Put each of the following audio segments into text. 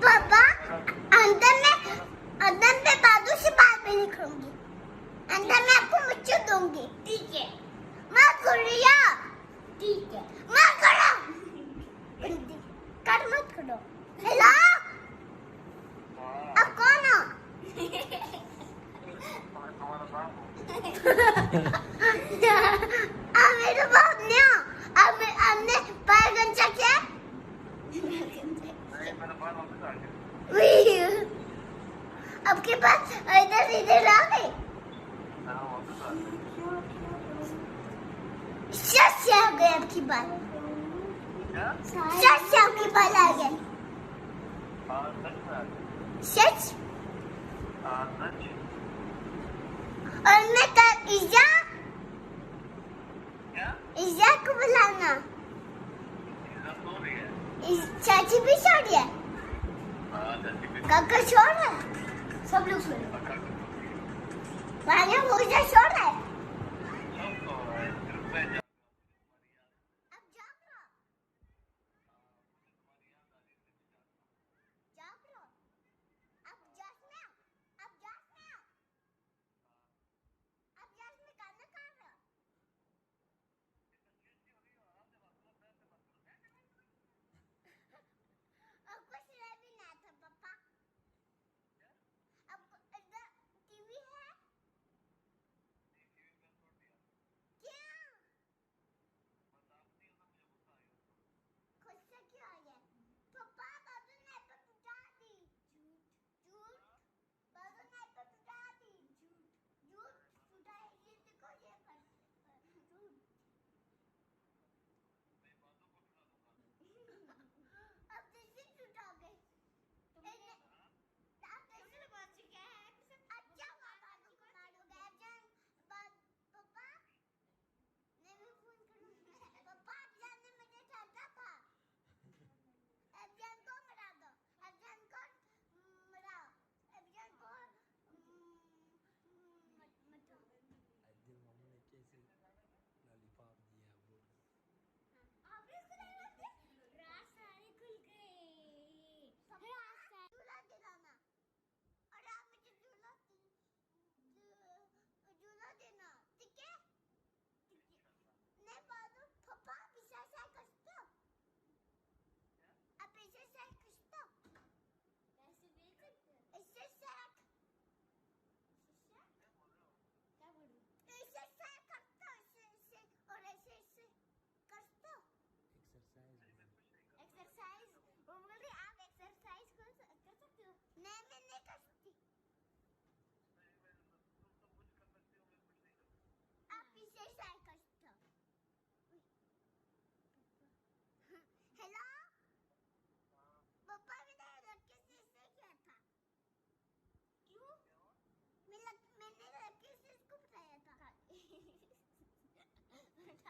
पापा अंदर में बादू से बाल भी निकलूंगी, अंदर में आपको मुझे दूंगी। ठीक है माँ गुड़िया, ठीक है माँ करो, कर मत करो। हेलो अब कौन हो? अब मेरे बाप ने हो, अब हमने पैर गंजा किया। अब के पास इधर इधर आ गए, सच से आ गए। अब की बात सच से आपकी बात आ गए, सच। और मैं कल ईजा को बुलाना, चाची भी सो रही है, काका सो रहा है, सब लोग सो रहे हैं, भाया वो इधर सो रहा है। अब जाग लो, जाग लो, अब जाग में, अब जाग में, अब जाग में खाना खा रहा। अब कुछ रह भी ना था पापा, अब इधर टीवी है क्या? खुद से क्यों आ गया पापा? बाबू ने तो टूटा दी, झूठ झूठ, बाबू ने तो टूटा दी, झूठ झूठ, टूटा है ये देखो, ये कर झूठ। अब जैसे टूटा गए आप कैसे बात क्या है? अच्छा पापा को मारोगे अब जान पापा मैं भी फोन करूंगा। पापा अब जान ने मुझे डांटा था, अब जान को मरा दो, अब जान को मरा, अब जान को मत दिन मम्मी ने कैसे लॉलीपॉप दिया वो आप इसको नहीं रखते, रात सारे खुल गए, रात सारे झूला दिलाना, और आप मुझे झूला देना, ठीक है? नहीं बाबू पापा पीछे से कष्ट, आप पीछे से कष्ट कैसे दे सकते हैं? इससे सैक, क्या बोलूं? इससे सैक करता, इससे और ऐसे कष्ट, एक्सरसाइज। वो बोल रही आप एक्सरसाइज कर सकते हो। नहीं मैं नहीं कर सकती, आप पीछे से कष्ट। हेलो पापा मैंने लड़के से किया था, क्यों? मैंने लड़के से इसको बताया था।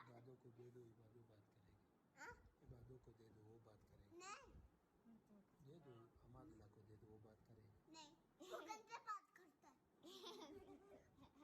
इबादो को दे दो, इबादो बात करेगी। हाँ? इबादो को दे दो, वो बात करेगी। नहीं दे दो, अमादुल्ला को दे दो, वो बात करेगी। नहीं वो गंजा